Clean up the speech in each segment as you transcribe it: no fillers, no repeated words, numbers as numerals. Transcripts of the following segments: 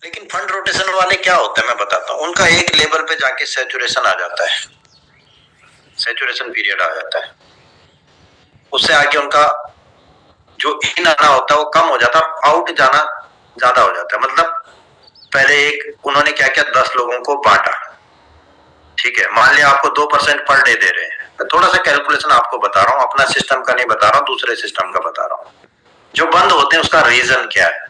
लेकिन fund rotation वाले क्या होता है मैं बताता हूँ, उनका एक लेवल पे जाके सैचुरेशन आ जाता है, सैचुरेशन पीरियड आ जाता है, उससे आगे उनका जो इन आना होता है वो कम हो जाता है, आउट जाना ज्यादा हो जाता है। मतलब पहले एक उन्होंने क्या किया, 10 लोगों को बांटा, ठीक है, मान लिया आपको 2% पर डे दे रहे हैं। मैं थोड़ा सा कैलकुलेशन आपको बता रहा हूँ, अपना सिस्टम का नहीं बता रहा हूँ, दूसरे सिस्टम का बता रहा हूँ। जो बंद होते हैं उसका रीजन क्या है?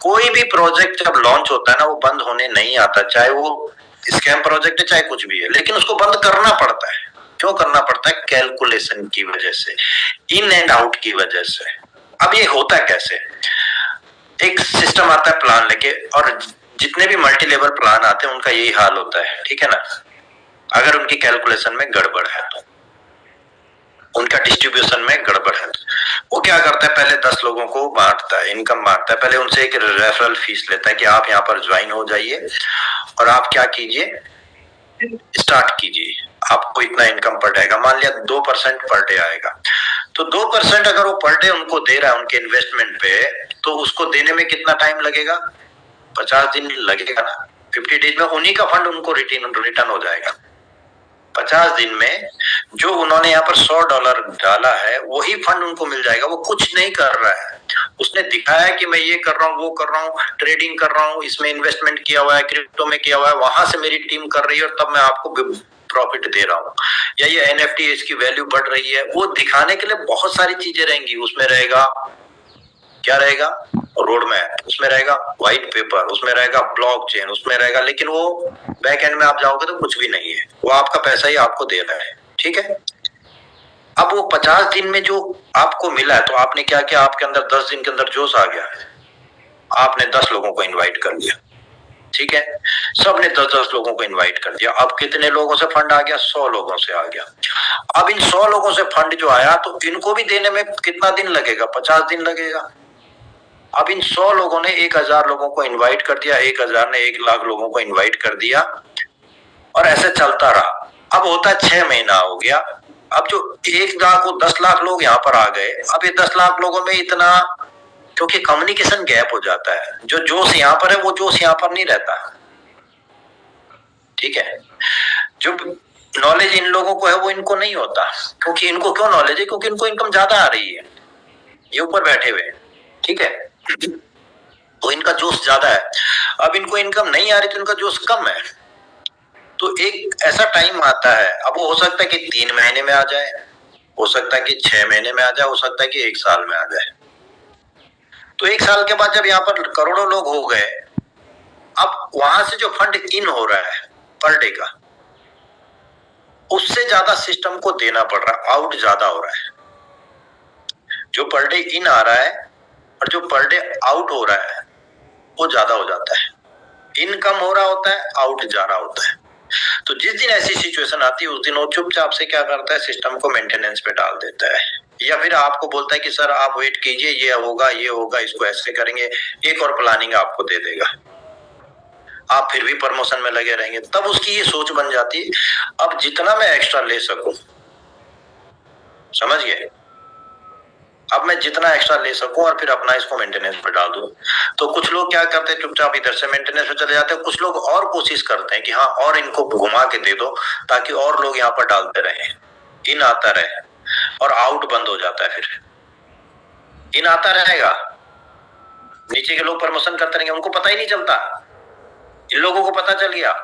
कोई भी प्रोजेक्ट जब लॉन्च होता है ना, वो बंद होने नहीं आता, चाहे वो स्कैम प्रोजेक्ट है चाहे कुछ भी है, लेकिन उसको बंद करना पड़ता है। क्यों करना पड़ता है? कैलकुलेशन की वजह से, इन एंड आउट की वजह से। अब ये होता कैसे? एक सिस्टम आता है प्लान लेके, और जितने भी मल्टी लेवल प्लान आते हैं उनका यही हाल होता है, ठीक है ना। अगर उनकी कैलकुलेशन में गड़बड़ है तो, उनका डिस्ट्रीब्यूशन में गड़बड़ है तो वो क्या करता है, पहले 10 लोगों को बांटता है, इनकम बांटता है, पहले उनसे एक रेफरल फीस लेता है कि आप यहाँ पर ज्वाइन हो जाइए और आप क्या कीजिए, स्टार्ट कीजिए, आपको इतना इनकम पर डे आएगा। मान लिया 2% पर डे आएगा, तो 2% अगर वो पर डे उनको दे रहा है उनके इन्वेस्टमेंट पे, तो उसको देने में कितना टाइम लगेगा? 50 दिन लगेगा ना। 50 डेज में उन्हीं का फंड उनको रिटर्न हो जाएगा। 50 दिन में जो उन्होंने यहाँ पर $100 डाला है वही फंड उनको मिल जाएगा। वो कुछ नहीं कर रहा है, उसने दिखाया कि मैं ये कर रहा हूँ, वो कर रहा हूँ, ट्रेडिंग कर रहा हूँ, इसमें इन्वेस्टमेंट किया हुआ है, क्रिप्टो में किया हुआ है, वहां से मेरी टीम कर रही है और तब मैं आपको प्रॉफिट दे रहा हूँ, या ये एनएफटी इसकी वैल्यू बढ़ रही है। वो दिखाने के लिए बहुत सारी चीजें रहेंगी। उसमें रहेगा, क्या रहेगा? रोड मैप, उसमें रहेगा व्हाइट पेपर, उसमें रहेगा ब्लॉकचेन, उसमें रहेगा, लेकिन वो बैक एंड में आप जाओगे तो कुछ भी नहीं है, वो आपका पैसा ही आपको दे रहा है, ठीक है। अब वो 50 दिन में जो आपको मिला है, तो आपने क्या किया, आपके अंदर 10 दिन के अंदर जोश आ गया, आपने 10 लोगों को इनवाइट कर लिया, ठीक है, सबने 10-10 लोगों को इनवाइट कर दिया। अब कितने लोगों से फंड आ गया? 100 लोगों से आ गया। अब इन 100 लोगों से फंड जो आया, तो इनको भी देने में कितना दिन लगेगा? 50 दिन लगेगा। अब इन 100 लोगों ने 1000 लोगों को इनवाइट कर दिया, 1000 ने 1 लाख लोगों को इनवाइट कर दिया, और ऐसे चलता रहा। अब होता है 6 महीना हो गया, अब जो 1 लाख को 10 लाख लोग यहाँ पर आ गए। अब ये 10 लाख लोगों में इतना, क्योंकि कम्युनिकेशन गैप हो जाता है, जो जोश यहाँ पर है वो जोश यहाँ पर नहीं रहता, ठीक है। जो नॉलेज इन लोगों को है वो इनको नहीं होता, क्योंकि इनको क्यों नॉलेज है? क्योंकि इनको इनकम ज्यादा आ रही है, ये ऊपर बैठे हुए, ठीक है, तो इनका जोश ज्यादा है। अब इनको इनकम नहीं आ रही तो इनका जोश कम है। तो एक ऐसा टाइम आता है, अब वो हो सकता है कि 3 महीने में आ जाए, हो सकता है कि 6 महीने में आ जाए, हो सकता है कि 1 साल में आ जाए। तो 1 साल के बाद जब यहाँ पर करोड़ों लोग हो गए, अब वहां से जो फंड इन हो रहा है पर डे का, उससे ज्यादा सिस्टम को देना पड़ रहा है, आउट ज्यादा हो रहा है। जो पर डे इन आ रहा है और जो पर डे आउट हो रहा है वो ज्यादा हो जाता है। इन कम हो रहा होता है, आउट जा रहा होता है। तो जिस दिन ऐसी सिचुएशन आती है उस दिन वो चुपचाप से क्या करता है, सिस्टम को मेंटेनेंस पे डाल देता है, या फिर आपको बोलता है कि सर आप वेट कीजिए, ये होगा, इसको ऐसे करेंगे, एक और प्लानिंग आपको दे देगा। आप फिर भी प्रमोशन में लगे रहेंगे। तब उसकी ये सोच बन जाती है, अब जितना मैं एक्स्ट्रा ले सकूं, समझ गए, अब मैं जितना एक्स्ट्रा ले सकूं और फिर अपना इसको मेंटेनेंस पे डाल दूं। तो कुछ लोग क्या करते हैं, चुपचाप इधर से मेंटेनेंस पे चले जाते हैं। कुछ लोग और कोशिश करते हैं कि हाँ और इनको घुमा के दे दो ताकि और लोग यहाँ पर डालते रहे, इन आता रहे, और आउट बंद हो जाता है। फिर इन आता रहेगा, नीचे के लोग प्रमोशन करते रहेंगे, उनको पता ही नहीं चलता। इन लोगों को पता चल गया,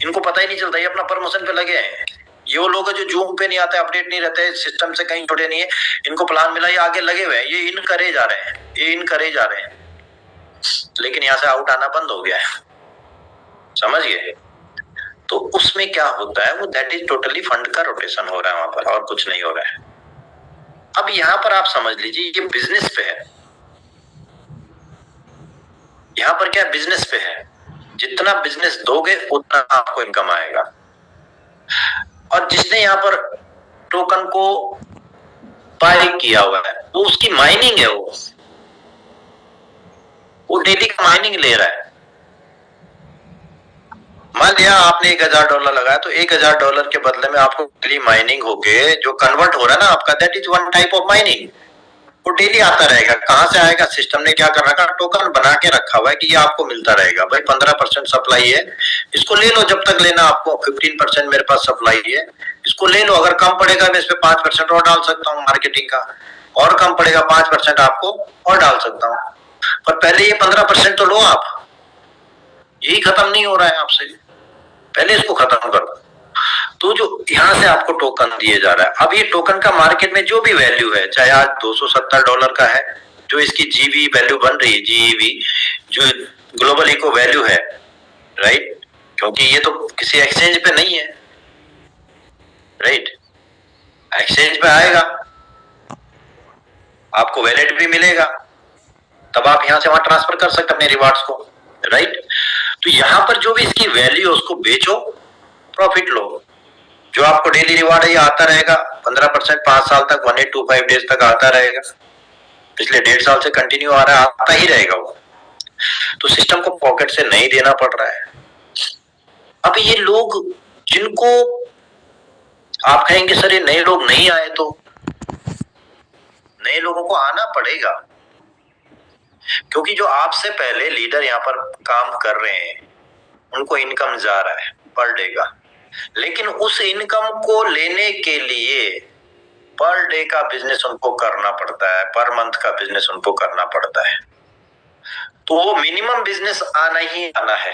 इनको पता ही नहीं चलता, ये अपना प्रमोशन पे लगे हैं। ये वो लोग जो जूम पे नहीं आते, अपडेट नहीं रहते, सिस्टम से कहीं जुड़े नहीं है, इनको प्लान मिला, ये आगे लगे हुए हैं, ये इन करे जा रहे हैं, ये इन करे जा रहे हैं, लेकिन यहाँ से आउट आना बंद हो गया है, समझ गए। तो उसमें क्या होता है, वो दैट इज टोटली फंड का रोटेशन हो रहा है वहां पर, और कुछ नहीं हो रहा है। अब यहाँ पर आप समझ लीजिए ये बिजनेस पे है, यहाँ पर क्या बिजनेस पे है, जितना बिजनेस दोगे उतना आपको इनकम आएगा। और जिसने यहाँ पर टोकन को बाय किया हुआ है वो उसकी माइनिंग है, वो डेली का माइनिंग ले रहा है। मान लिया आपने $1000 लगाया, तो $1000 के बदले में आपको डेली माइनिंग होके जो कन्वर्ट हो रहा है ना आपका, that is one type of mining. वो डेली आता रहेगा। कहाँ से आएगा? सिस्टम ने क्या कर रखा, टोकन बना के रखा हुआ है कि ये आपको मिलता रहेगा। भाई 15% सप्लाई है, इसको ले लो जब तक लेना आपको। 15% मेरे पास सप्लाई है, इसको ले लो। अगर कम पड़ेगा मैं इस पे 5% और डाल सकता हूँ मार्केटिंग का, और कम पड़ेगा 5% आपको और डाल सकता हूँ। पर पहले ये 15% तो लो आप। यही खत्म नहीं हो रहा है आपसे, पहले इसको खत्म करो। तो जो यहां से आपको टोकन दिए जा रहा है, अब ये टोकन का मार्केट में जो भी वैल्यू है, चाहे आज $270 का है, जो इसकी जीवी वैल्यू बन रही है, जीईवी जो ग्लोबल इको वैल्यू है, राइट, क्योंकि ये तो किसी एक्सचेंज पे नहीं है, राइट। एक्सचेंज पे आएगा, आपको वैलेट भी मिलेगा, तब आप यहां से वहां ट्रांसफर कर सकते अपने रिवार्ड्स को, राइट। तो यहां पर जो भी इसकी वैल्यू है उसको बेचो, प्रॉफिट लो। जो आपको डेली रिवार्ड है ये आता रहेगा 15%, 5 साल तक, 1825 डेज तक आता रहेगा। पिछले 1.5 साल से कंटिन्यू आ रहा है, आता ही रहेगा वो। तो सिस्टम को पॉकेट से नहीं देना पड़ रहा है। अब ये लोग जिनको आप कहेंगे सर ये नए लोग नहीं आए, तो नए लोगों को आना पड़ेगा, क्योंकि जो आपसे पहले लीडर यहाँ पर काम कर रहे हैं उनको इनकम जा रहा है पर डे का, लेकिन उस इनकम को लेने के लिए पर डे का बिजनेस उनको करना पड़ता है, पर मंथ का बिजनेस उनको करना पड़ता है। तो वो मिनिमम बिजनेस आना ही आना है,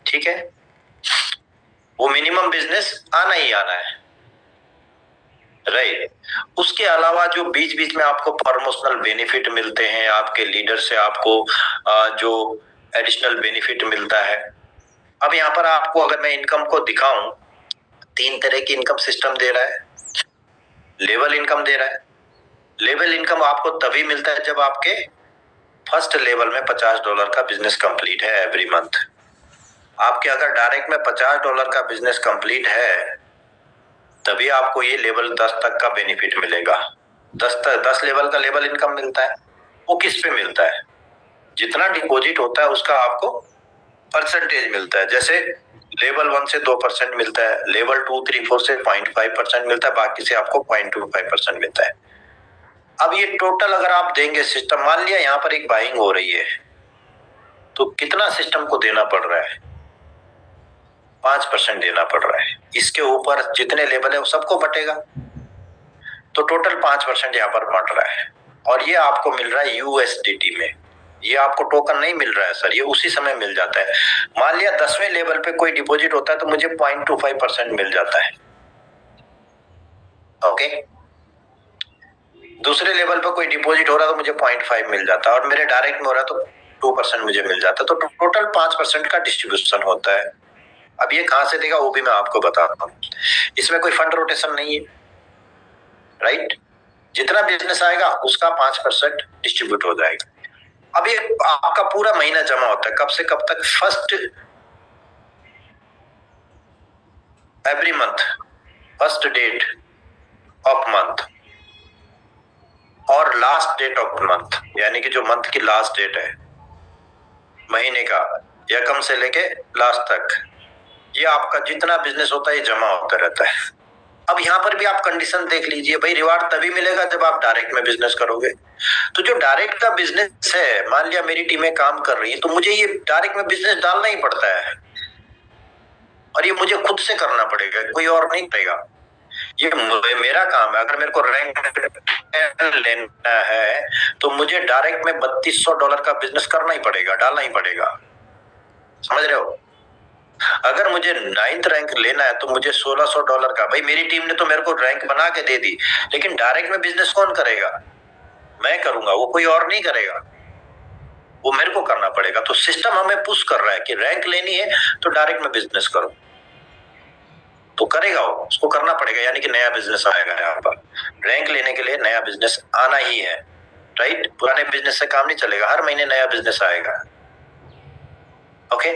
ठीक है, वो मिनिमम बिजनेस आना ही आना है, राइट। उसके अलावा जो बीच बीच में आपको प्रमोशनल बेनिफिट मिलते हैं, आपके लीडर से आपको जो एडिशनल बेनिफिट मिलता है। अब यहाँ पर आपको अगर मैं इनकम को दिखाऊं, 3 तरह की इनकम सिस्टम दे रहा है। लेवल इनकम दे रहा है। लेवल इनकम आपको तभी मिलता है जब आपके फर्स्ट लेवल में $50 का बिजनेस कंप्लीट है एवरी मंथ। आपके अगर डायरेक्ट में $50 का बिजनेस कंप्लीट है तभी आपको ये लेवल 10 तक का बेनिफिट मिलेगा। 10 लेवल का लेवल इनकम मिलता है। वो किस पे मिलता है? जितना डिपॉजिट होता है उसका आपको परसेंटेज मिलता है। जैसे लेवल 1 से 2% मिलता है, लेवल 2, 3, 4 से 0.5% मिलता है, बाकी से आपको 0.25% मिलता है। अब ये टोटल अगर आप देंगे सिस्टम, मान लिया यहाँ पर एक बाइंग हो रही है, तो कितना सिस्टम को देना पड़ रहा है? 5% देना पड़ रहा है। इसके ऊपर जितने लेवल है वो सबको बटेगा, तो टोटल 5% यहाँ पर बट रहा है। और ये आपको मिल रहा है यूएसडीटी में। ये आपको टोकन नहीं मिल रहा है सर, ये उसी समय मिल जाता है। मान लिया 10वें लेवल पे कोई डिपॉजिट होता है तो मुझे 0.25% मिल जाता है, ओके। दूसरे लेवल पे कोई डिपॉजिट हो रहा है तो मुझे 0.5 मिल जाता है, और मेरे डायरेक्ट में हो रहा है तो 2% मुझे मिल जाता है। तो टोटल 5% का डिस्ट्रीब्यूशन होता है। अब ये कहां से देगा वो भी मैं आपको बताता हूँ। इसमें कोई फंड रोटेशन नहीं है, राइट। जितना बिजनेस आएगा उसका 5% डिस्ट्रीब्यूट हो जाएगा। अब ये आपका पूरा महीना जमा होता है, कब से कब तक? First every month, first date of month और लास्ट डेट ऑफ मंथ, यानी कि जो मंथ की लास्ट डेट है महीने का, या कम से लेके लास्ट तक, ये आपका जितना बिजनेस होता है ये जमा होता रहता है। अब यहाँ पर भी आप कंडीशन देख लीजिए, भाई रिवार्ड तभी मिलेगा जब आप डायरेक्ट में बिजनेस करोगे। तो जो डायरेक्ट का बिजनेस है, मान लिया मेरी टीमें काम कर रही है तो मुझे ये डायरेक्ट में बिजनेस डालना ही पड़ता है, और ये मुझे खुद से करना पड़ेगा, कोई और नहीं करेगा। ये मेरा काम है। अगर मेरे को रैंक लेना है तो मुझे डायरेक्ट में $3200 का बिजनेस करना ही पड़ेगा, डालना ही पड़ेगा, समझ रहे हो। अगर मुझे 9th रैंक लेना है तो मुझे $1600 का, भाई मेरी टीम ने तो मेरे को रैंक बना के दे दी, लेकिन डायरेक्ट में बिजनेस कौन करेगा? मैं करूंगा, वो कोई और नहीं करेगा, वो मेरे को करना पड़ेगा। तो सिस्टम हमें पुश कर रहा है कि रैंक लेनी है तो डायरेक्ट में बिजनेस करो, तो करेगा वो, उसको करना पड़ेगा, यानी कि नया बिजनेस आएगा। यहाँ पर रैंक लेने के लिए नया बिजनेस आना ही है, राइट। पुराने बिजनेस से काम नहीं चलेगा, हर महीने नया बिजनेस आएगा, ओके।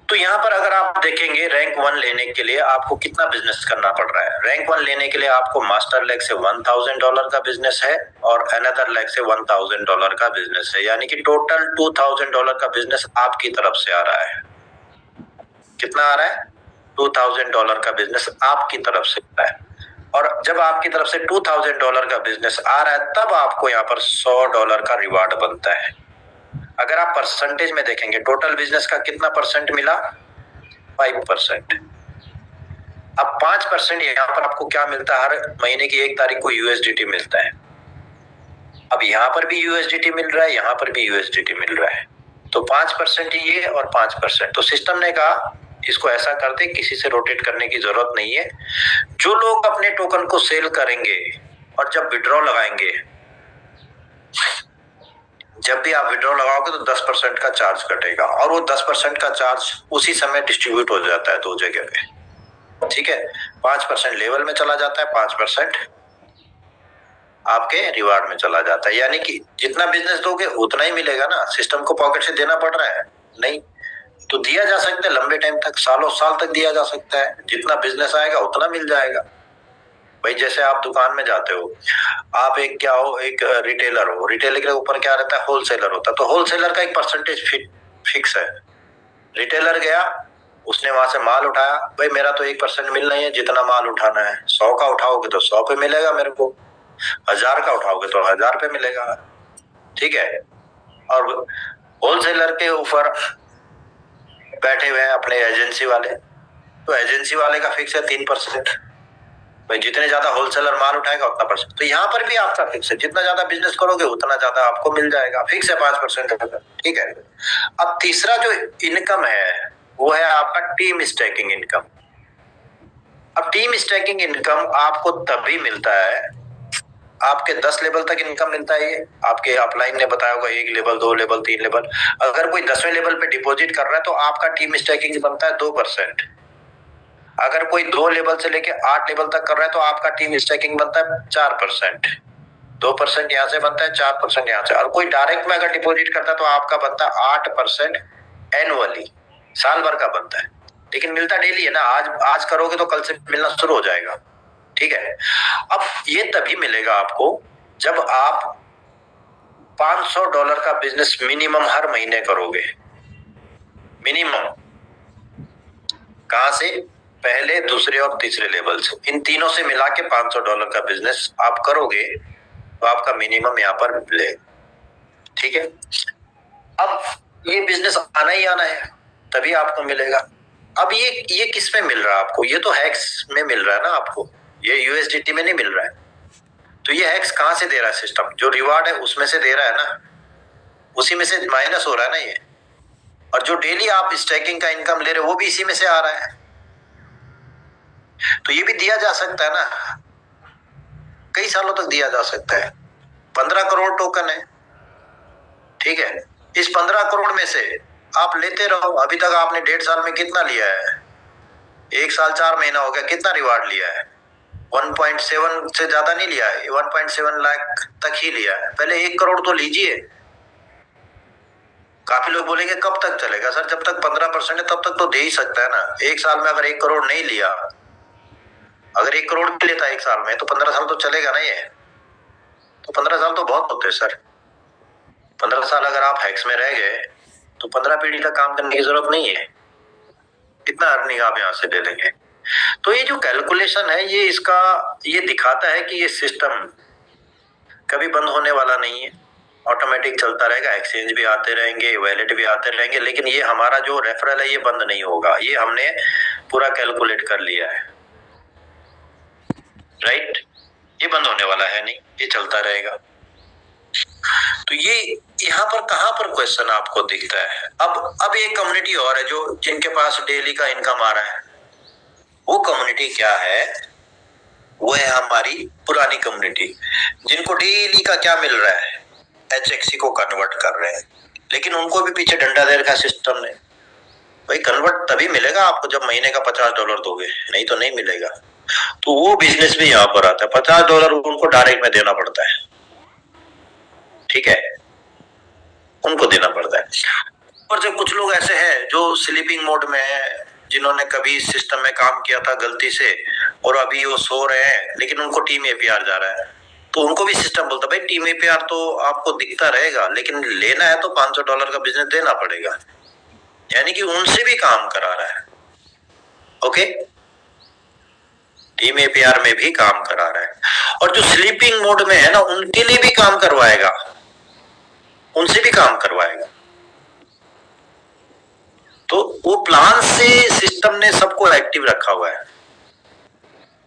तो यहाँ पर अगर आप देखेंगे रैंक 1 लेने के लिए आपको कितना बिजनेस करना पड़ रहा है। रैंक 1 लेने के लिए आपको मास्टर लेग से $1000 का बिजनेस है और अनदर लेग से $1000 का बिजनेस है, यानी कि टोटल $2000 का बिजनेस आपकी तरफ से आ रहा है। कितना आ रहा है? $2000 का बिजनेस आपकी तरफ से आ रहा है। और जब आपकी तरफ से $2000 का बिजनेस आ रहा है तब आपको यहाँ पर $100 का रिवार्ड बनता है। अगर आप परसेंटेज में देखेंगे टोटल बिजनेस का कितना परसेंट मिला, 5%। अब 5% यहाँ पर आपको क्या मिलता है, हर महीने की 1 तारीख को USDT मिलता है। अब यहाँ पर भी USDT मिल रहा है, यहाँ पर भी USDT मिल रहा है, तो 5% ये और 5%। तो सिस्टम ने कहा इसको ऐसा करते, किसी से रोटेट करने की जरूरत नहीं है। जो लोग अपने टोकन को सेल करेंगे और जब विड्रॉ लगाएंगे, जब भी आप विड्रॉ लगाओगे तो 10% का चार्ज कटेगा और वो 10% का चार्ज उसी समय डिस्ट्रीब्यूट हो जाता है 2 जगह पे। ठीक है, 5% लेवल में चला जाता है, 5% आपके रिवार्ड में चला जाता है। यानी कि जितना बिजनेस दोगे उतना ही मिलेगा ना, सिस्टम को पॉकेट से देना पड़ रहा है नहीं, तो दिया जा सकता है लंबे टाइम तक, सालों साल तक दिया जा सकता है। जितना बिजनेस आएगा उतना मिल जाएगा। भाई जैसे आप दुकान में जाते हो, आप एक क्या हो, एक रिटेलर हो, रिटेलर के ऊपर क्या रहता है, होलसेलर होता है। तो होलसेलर का एक परसेंटेज फिक्स है। रिटेलर गया, उसने वहां से माल उठाया, भाई मेरा तो 1% मिलना ही है, जितना माल उठाना है। 100 का उठाओगे तो 100 पे मिलेगा मेरे को, 1000 का उठाओगे तो 1000 पे मिलेगा। ठीक है, और होलसेलर के ऊपर बैठे हुए हैं अपने एजेंसी वाले, तो एजेंसी वाले का फिक्स है 3%। भाई जितने ज्यादा होलसेलर माल उठाएगा उतना परसेंट। तो यहाँ पर भी आपका फिक्स है, जितना ज्यादा बिजनेस करोगे उतना ज्यादा आपको मिल जाएगा, फिक्स है 5%। ठीक है, अब तीसरा जो इनकम है वो है आपका टीम स्टैकिंग इनकम। अब टीम स्टैकिंग इनकम आपको तभी मिलता है, आपके 10 लेवल तक इनकम मिलता है। ये आपके अपलाइन ने बताया होगा, 1 लेवल, 2 लेवल, 3 लेवल। अगर कोई 10वें लेवल पे डिपॉजिट कर रहा है तो आपका टीम स्टैकिंग बनता है 2%। अगर कोई 2 लेवल से लेके 8 लेवल तक कर रहा है तो आपका टीम स्टैकिंग बनता है 4%। 2% यहाँ से बनता है, 4% यहाँ से। और कोई डायरेक्ट में अगर डिपॉजिट करता है तो आपका बनता है 8% एनुअली, साल भर का बनता है। लेकिन मिलता डेली है ना, आज करोगे तो कल से मिलना शुरू हो जाएगा। ठीक है, अब ये तभी मिलेगा आपको जब आप $500 का बिजनेस मिनिमम हर महीने करोगे। मिनिमम कहां से, पहले, दूसरे और तीसरे लेवल से, इन तीनों से मिला के $500 का बिजनेस आप करोगे तो आपका मिनिमम यहाँ पर मिले। ठीक है, अब ये बिजनेस आना ही आना है, तभी आपको मिलेगा। अब ये किस में मिल रहा है आपको, ये तो हैक्स में मिल रहा है ना आपको, ये USDT में नहीं मिल रहा है। तो ये हैक्स कहां से दे रहा है सिस्टम, जो रिवार्ड है उसमें से दे रहा है ना, उसी में से माइनस हो रहा है ना ये। और जो डेली आप स्टैकिंग का इनकम ले रहे हो वो भी इसी में से आ रहा है। तो ये भी दिया जा सकता है ना, कई सालों तक दिया जा सकता है। 15 करोड़ टोकन है, ठीक है, इस 15 करोड़ में से आप लेते रहो। अभी तक आपने 1.5 साल में कितना लिया है, 1 साल 4 महीना हो गया, कितना रिवार्ड लिया है, 1.7 से ज्यादा नहीं लिया है, 1.7 लाख तक ही लिया है। पहले 1 करोड़ तो लीजिए। काफी लोग बोलेंगे कब तक चलेगा सर, जब तक 15% है तब तक तो दे ही सकता है ना। 1 साल में अगर 1 करोड़ नहीं लिया, अगर 1 करोड़ भी लेता है 1 साल में, तो 15 साल तो चलेगा ना ये। तो 15 साल तो बहुत होते हैं सर। 15 साल अगर आप हैक्स में रह गए तो 15 पीढ़ी तक काम करने की जरूरत नहीं है, कितना अर्निंग आप यहाँ से ले लेंगे। तो ये जो कैलकुलेशन है ये इसका ये दिखाता है कि ये सिस्टम कभी बंद होने वाला नहीं है, ऑटोमेटिक चलता रहेगा। एक्सचेंज भी आते रहेंगे, वैलेट भी आते रहेंगे, लेकिन ये हमारा जो रेफरल है ये बंद नहीं होगा। ये हमने पूरा कैलकुलेट कर लिया है, राइट। ये बंद होने वाला है नहीं, ये चलता रहेगा। तो ये यहाँ पर कहां पर क्वेश्चन आपको दिखता है। अब एक कम्युनिटी और है जो जिनके पास डेली का इनकम आ रहा है। वो कम्युनिटी क्या है, वो है हमारी पुरानी कम्युनिटी, जिनको डेली का क्या मिल रहा है, HXC को कन्वर्ट कर रहे हैं। लेकिन उनको भी पीछे डंडा दे रखा सिस्टम ने, भाई कन्वर्ट तभी मिलेगा आपको जब महीने का $50 दोगे, नहीं तो नहीं मिलेगा। तो वो बिजनेस भी यहाँ पर आता है। $50 उनको डायरेक्ट में देना पड़ता है, ठीक है, उनको देना पड़ता है। और जब कुछ लोग ऐसे हैं जो स्लीपिंग मोड में है, जिन्होंने कभी सिस्टम में काम किया था गलती से और अभी वो सो रहे हैं, लेकिन उनको टीम APR जा रहा है, तो उनको भी सिस्टम बोलता है भाई टीम APR तो आपको दिखता रहेगा, लेकिन लेना है तो $500 का बिजनेस देना पड़ेगा। यानी कि उनसे भी काम करा रहा है। ओके, टीम एपीआर में भी काम करा रहा है। और जो स्लीपिंग मोड में है ना, उनके लिए भी काम करवाएगा, उनसे भी काम करवाएगा। तो वो प्लान से सिस्टम ने सबको एक्टिव रखा हुआ है,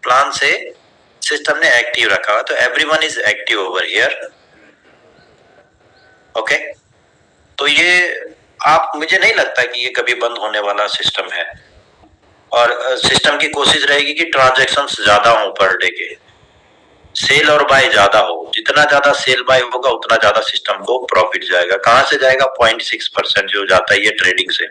प्लान से सिस्टम ने एक्टिव रखा हुआ, तो everyone is active over here. Okay, तो ये आप, मुझे नहीं लगता कि ये कभी बंद होने वाला सिस्टम है। और सिस्टम की कोशिश रहेगी कि ट्रांजैक्शंस ज्यादा हो पर डे के, सेल और बाय ज्यादा हो। जितना ज्यादा सेल बाय होगा उतना ज्यादा सिस्टम को प्रॉफिट जाएगा। कहां से जाएगा? 0.6% जो जाता है ये ट्रेडिंग से।